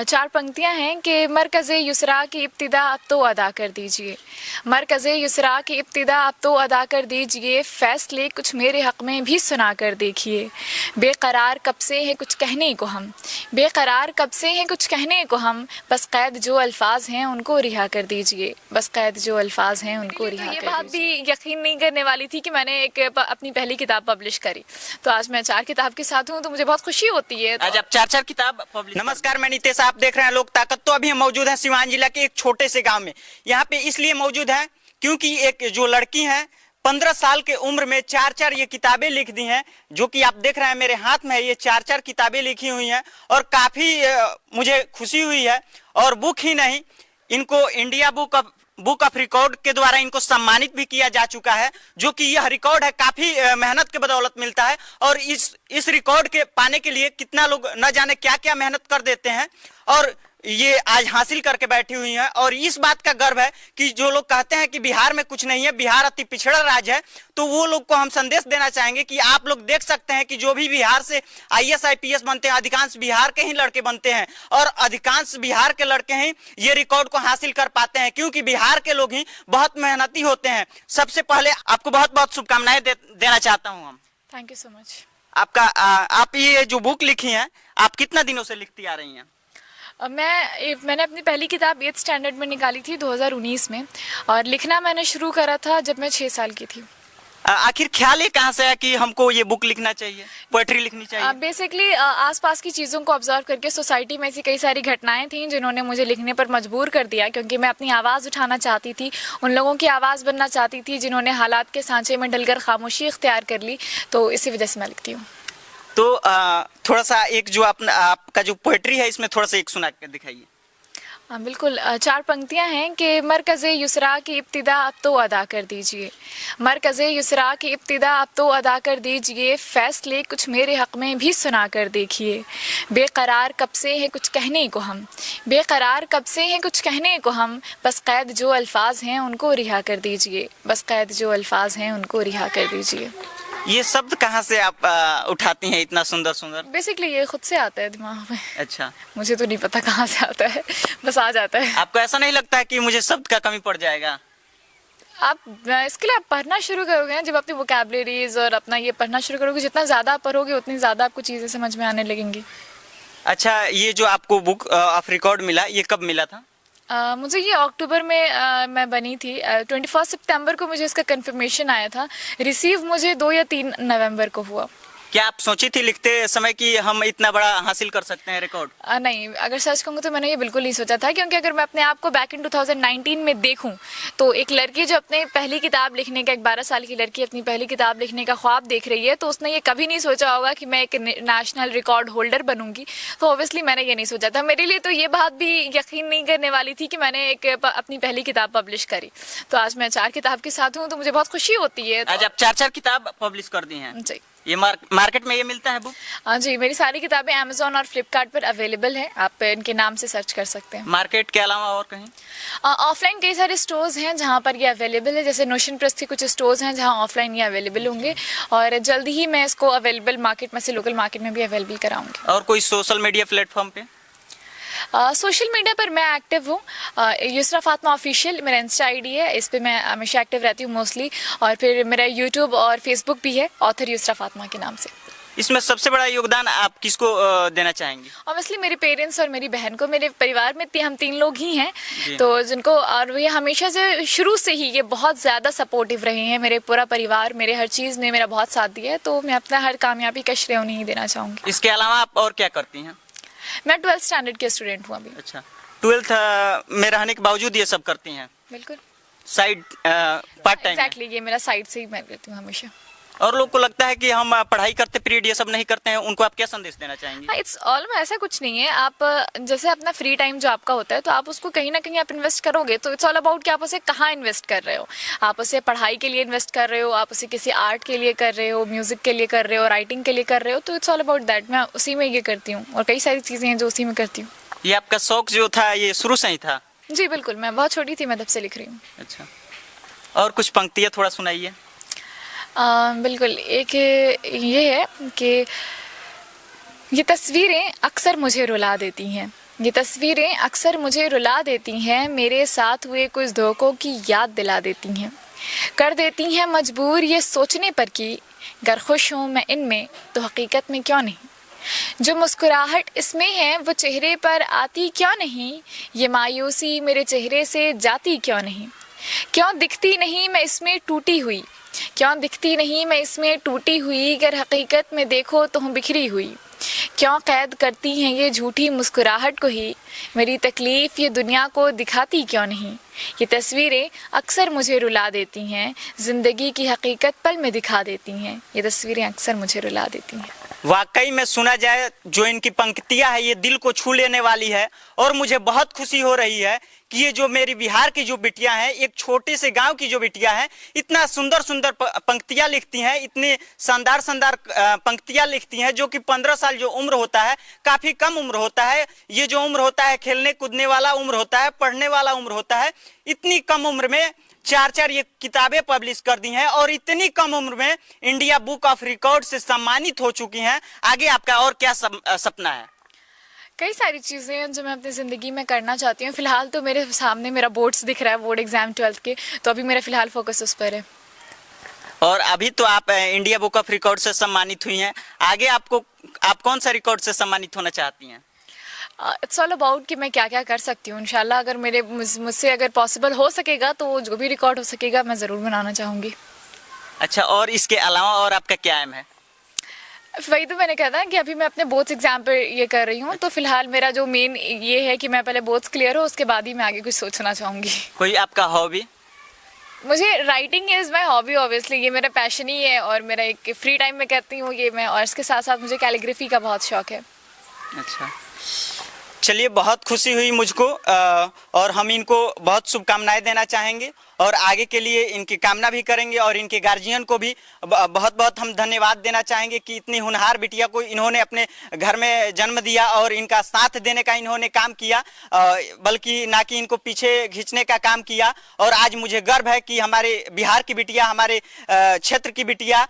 चार पंक्तियां हैं कि मरकज़े युसरा की इब्तिदा अब तो अदा कर दीजिए। मरकज़े युसरा की इब्तिदा अब तो अदा कर दीजिए, फ़ैसले कुछ मेरे हक़ में भी सुना कर देखिए। बेकरार कब से हैं कुछ कहने को हम, बेकरार कब से हैं कुछ कहने को हम, बस कैद जो अल्फाज हैं उनको रिहा कर दीजिए, बस कैद जो अल्फाज हैं उनको रिहा कर दीजिए। ये बात भी यकीन नहीं करने वाली थी कि मैंने एक अपनी पहली किताब पब्लिश करी। तो आज मैं 4 किताब के साथ हूँ, तो मुझे बहुत खुशी होती है। आज आप 4 किताब पब्लिश। नमस्कार, मैं नितेश, आप देख रहे हैं लोक ताकत। तो अभी हम मौजूद हैं सिवान जिला के एक छोटे से गांव में। यहाँ पे इसलिए मौजूद है क्योंकि एक जो लड़की है 15 साल के उम्र में 4 ये किताबें लिख दी हैं, जो कि आप देख रहे हैं मेरे हाथ में। ये 4 किताबें लिखी हुई हैं और काफी मुझे खुशी हुई है। और बुक ही नहीं, इनको इंडिया बुक ऑफ रिकॉर्ड के द्वारा इनको सम्मानित भी किया जा चुका है, जो कि यह रिकॉर्ड है काफी मेहनत के बदौलत मिलता है। और इस रिकॉर्ड के पाने के लिए कितना लोग न जाने क्या क्या मेहनत कर देते हैं, और ये आज हासिल करके बैठी हुई हैं। और इस बात का गर्व है कि जो लोग कहते हैं कि बिहार में कुछ नहीं है, बिहार अति पिछड़ा राज्य है, तो वो लोग को हम संदेश देना चाहेंगे कि आप लोग देख सकते हैं कि जो भी बिहार से IAS IPS बनते हैं, अधिकांश बिहार के ही लड़के बनते हैं, और अधिकांश बिहार के लड़के ही ये रिकॉर्ड को हासिल कर पाते हैं, क्योंकि बिहार के लोग ही बहुत मेहनती होते हैं। सबसे पहले आपको बहुत बहुत शुभकामनाएं देना चाहता हूँ हम। Thank you so much. आप ये जो बुक लिखी है, आप कितना दिनों से लिखती आ रही हैं? मैंने अपनी पहली किताब 8th स्टैंडर्ड में निकाली थी 2019 में, और लिखना मैंने शुरू करा था जब मैं 6 साल की थी। आखिर ख्याल ये कहाँ से है कि हमको ये बुक लिखना चाहिए, पोएट्री लिखनी चाहिए? बेसिकली आसपास की चीज़ों को ऑब्जर्व करके सोसाइटी में ऐसी कई सारी घटनाएं थीं जिन्होंने मुझे लिखने पर मजबूर कर दिया, क्योंकि मैं अपनी आवाज़ उठाना चाहती थी, उन लोगों की आवाज़ बनना चाहती थी जिन्होंने हालात के सांचे में डलकर खामोशी इख्तियार कर ली। तो इसी वजह से मैं लिखती हूँ। तो थोड़ा सा एक जो आपका जो पोएट्री है, इसमें थोड़ा सा एक सुना के दिखाइए। बिल्कुल। 4 पंक्तियां हैं कि मरकज़े युसरा की इब्तिदा अब तो अदा कर दीजिए। मरकज़े युसरा की इब्तिदा अब तो अदा कर दीजिए, फ़ैसले कुछ मेरे हक़ में भी सुना कर देखिए। बेकरार कब से हैं कुछ कहने को हम, बेकरार कब से हैं कुछ कहने को हम, बस कैद जो अल्फाज हैं उनको रिहा कर दीजिए, बस कैद जो अल्फाज हैं उनको रिहा कर दीजिए। ये शब्द कहाँ से आप उठाती हैं इतना सुंदर सुंदर? बेसिकली ये खुद से आता है दिमाग में। अच्छा, मुझे तो नहीं पता कहाँ से आता है, बस आ जाता है। आपको ऐसा नहीं लगता है कि मुझे शब्द का कमी पड़ जाएगा? इसके लिए आप पढ़ना शुरू करोगे ना, जब अपनी वोकैबुलरीज और अपना ये पढ़ना शुरू करोगे, जितना ज़्यादा आप पढ़ोगे उतनी ज़्यादा आपको चीज़ें समझ में आने लगेंगी। अच्छा, ये जो आपको बुक ऑफ रिकॉर्ड मिला, ये कब मिला था? मुझे ये अक्टूबर में मैं बनी थी। 21 सितंबर को मुझे इसका कंफर्मेशन आया था। रिसीव मुझे 2 या 3 नवंबर को हुआ। क्या आप सोची थी लिखते समय कि हम इतना बड़ा हासिल कर सकते हैं रिकॉर्ड? नहीं, अगर सच कहूँ तो मैंने ये बिल्कुल नहीं सोचा था, क्योंकि अगर मैं अपने आप को बैक इन 2019 में देखूं तो एक लड़की जो अपने पहली किताब लिखने का, एक 12 साल की लड़की अपनी पहली किताब लिखने का ख्वाब देख रही है, तो उसने ये कभी नहीं सोचा होगा कि मैं एक नेशनल रिकॉर्ड होल्डर बनूंगी। तो ऑब्वियसली मैंने ये नहीं सोचा था। मेरे लिए तो ये बात भी यकीन नहीं करने वाली थी कि मैंने एक अपनी पहली किताब पब्लिश करी। तो आज मैं 4 किताब के साथ हूँ, तो मुझे बहुत खुशी होती है। आज आप 4 किताब पब्लिश कर दी हैं? जी। ये मार्केट में ये मिलता है बुक? हाँ जी, मेरी सारी किताबें अमेज़ॉन और फ्लिपकार्ट पर अवेलेबल हैं। आप इनके नाम से सर्च कर सकते हैं। मार्केट के अलावा और कहीं? ऑफलाइन कई सारे स्टोर्स हैं जहाँ पर ये अवेलेबल है, जैसे नोशन प्रेस के कुछ स्टोर्स हैं जहाँ ऑफलाइन ये अवेलेबल होंगे, और जल्दी ही मैं इसको अवेलेबल मार्केट में से लोकल मार्केट में भी अवेलेबल कराऊंगी। और कोई सोशल मीडिया प्लेटफॉर्म पे? सोशल मीडिया पर मैं एक्टिव हूँ। युसरा फातिमा ऑफिशियल मेरा इंस्टा ID है, इस पर मैं हमेशा एक्टिव रहती हूँ मोस्टली। और फिर मेरा यूट्यूब और फेसबुक भी है, ऑथर युसरा फातिमा के नाम से। इसमें सबसे बड़ा योगदान आप किसको देना चाहेंगे? ऑब्वियसली मेरे पेरेंट्स और मेरी बहन को। मेरे परिवार में हम 3 लोग ही हैं, तो जिनको, और ये हमेशा से शुरू से ही ये बहुत ज़्यादा सपोर्टिव रहे हैं। मेरे पूरा परिवार मेरे हर चीज़ में मेरा बहुत साथ दिया है, तो मैं अपना हर कामयाबी का श्रेय उन्हें ही देना चाहूँगी। इसके अलावा आप और क्या करती हैं? मैं 12th स्टैंडर्ड के स्टूडेंट हूँ अभी। अच्छा, 12th में रहने के बावजूद ये सब करती हैं? बिल्कुल, साइड पार्ट टाइम? एग्जैक्टली, ये मेरा साइड से ही मैं करती हूँ हमेशा। और लोग को लगता है कि हम पढ़ाई करते पीरियड ये सब नहीं करते हैं, उनको आप क्या संदेश देना चाहेंगे? इट्स ऑल, ऐसा कुछ नहीं है। आप जैसे अपना फ्री टाइम जो आपका होता है, तो आप उसको कहीं ना कहीं आप इन्वेस्ट करोगे, तो इट्स ऑल अबाउट कि आप उसे कहाँ इन्वेस्ट कर रहे हो। आप उसे पढ़ाई के लिए इन्वेस्ट कर रहे हो, आप उसे किसी आर्ट के लिए कर रहे हो, म्यूजिक के लिए कर रहे हो, राइटिंग के लिए कर रहे हो, तो इट्स ऑल अबाउट दैट। मैं उसी में ये करती हूँ, और कई सारी चीज़ें हैं जो उसी में करती हूँ। ये आपका शौक जो था ये शुरू से ही था? जी बिल्कुल, मैं बहुत छोटी थी मैं तब से लिख रही हूँ। अच्छा, और कुछ पंक्तियाँ थोड़ा सुनाइए। बिल्कुल, एक ये है कि ये तस्वीरें अक्सर मुझे रुला देती हैं, ये तस्वीरें अक्सर मुझे रुला देती हैं, मेरे साथ हुए कुछ धोखों की याद दिला देती हैं, कर देती हैं मजबूर ये सोचने पर कि अगर खुश हूँ मैं इनमें तो हकीकत में क्यों नहीं। जो मुस्कुराहट इसमें है वो चेहरे पर आती क्यों नहीं, ये मायूसी मेरे चेहरे से जाती क्यों नहीं। क्यों दिखती नहीं मैं इसमें टूटी हुई, क्यों दिखती नहीं मैं इसमें टूटी हुई, अगर हकीकत में देखो तो हूँ बिखरी हुई। क्यों कैद करती हैं ये झूठी मुस्कुराहट को ही, मेरी तकलीफ़ ये दुनिया को दिखाती क्यों नहीं। ये तस्वीरें अक्सर मुझे रुला देती हैं, ज़िंदगी की हकीकत पल में दिखा देती हैं। ये तस्वीरें अक्सर मुझे रुला देती हैं। वाकई में सुना जाए जो इनकी पंक्तियां है ये दिल को छू लेने वाली है। और मुझे बहुत खुशी हो रही है कि ये जो मेरी बिहार की जो बिटियां हैं, एक छोटे से गांव की जो बिटियां हैं, इतना सुंदर सुंदर पंक्तियां लिखती हैं, इतनी शानदार शानदार पंक्तियां लिखती हैं, जो कि 15 साल जो उम्र होता है काफी कम उम्र होता है। ये जो उम्र होता है खेलने कूदने वाला उम्र होता है, पढ़ने वाला उम्र होता है। इतनी कम उम्र में 4 ये किताबें पब्लिश कर दी हैं और इतनी कम उम्र में इंडिया बुक ऑफ रिकॉर्ड से सम्मानित हो चुकी हैं। आगे आपका और क्या सपना है? कई सारी चीज़ें हैं जो मैं अपनी ज़िंदगी में करना चाहती हूँ। फ़िलहाल तो मेरे सामने मेरा बोर्ड्स दिख रहा है, बोर्ड एग्ज़ाम 12th के, तो अभी मेरा फ़िलहाल फोकस उस पर है। और अभी तो आप इंडिया बुक ऑफ रिकॉर्ड से सम्मानित हुई हैं, आगे आप कौन सा रिकॉर्ड से सम्मानित होना चाहती हैं? इट्स ऑल अबाउट कि मैं क्या क्या कर सकती हूँ। इंशाल्लाह अगर मुझसे अगर पॉसिबल हो सकेगा तो जो भी रिकॉर्ड हो सकेगा मैं ज़रूर बनाना चाहूँगी। अच्छा, और इसके अलावा और आपका क्या एम है? वही तो मैंने कहा था कि अभी मैं अपने बोर्ड्स एग्जाम पे ये कर रही हूँ, तो फिलहाल मेरा जो मेन ये है कि मैं पहले बोर्ड्स क्लियर हो, उसके बाद ही मैं आगे कुछ सोचना चाहूँगी। कोई आपका हॉबी? मुझे writing is my hobby, obviously ये मेरा पैशन ही है और मेरा एक फ्री टाइम में करती हूँ ये मैं, और इसके साथ साथ मुझे कैलीग्राफी का बहुत शौक है। अच्छा, चलिए, बहुत खुशी हुई मुझको और हम इनको बहुत शुभकामनाएं देना चाहेंगे और आगे के लिए इनकी कामना भी करेंगे और इनके गार्जियन को भी बहुत बहुत हम धन्यवाद देना चाहेंगे कि इतनी होनहार बिटिया को इन्होंने अपने घर में जन्म दिया और इनका साथ देने का इन्होंने काम किया, बल्कि ना कि इनको पीछे खींचने का काम किया। और आज मुझे गर्व है कि हमारे बिहार की बिटिया, हमारे क्षेत्र की बिटिया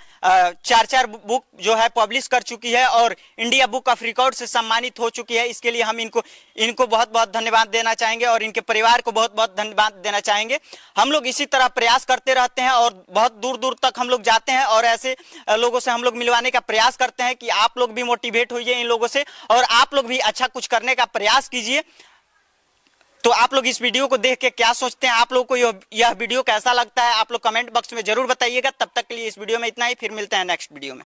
4 बुक जो है पब्लिश कर चुकी है और इंडिया बुक ऑफ रिकॉर्ड से सम्मानित हो चुकी है। इसके लिए हम इनको बहुत बहुत धन्यवाद देना चाहेंगे और इनके परिवार को बहुत बहुत धन्यवाद देना चाहेंगे। हम लोग इसी तरह प्रयास करते रहते हैं और बहुत दूर दूर तक हम लोग जाते हैं और ऐसे लोगों से हम लोग मिलवाने का प्रयास करते हैं कि आप लोग भी मोटिवेट होइए इन लोगों से और आप लोग भी अच्छा कुछ करने का प्रयास कीजिए। तो आप लोग इस वीडियो को देख के क्या सोचते हैं, आप लोग को यह वीडियो कैसा लगता है, आप लोग कमेंट बॉक्स में जरूर बताइएगा। तब तक के लिए इस वीडियो में इतना ही, फिर मिलते हैं नेक्स्ट वीडियो में।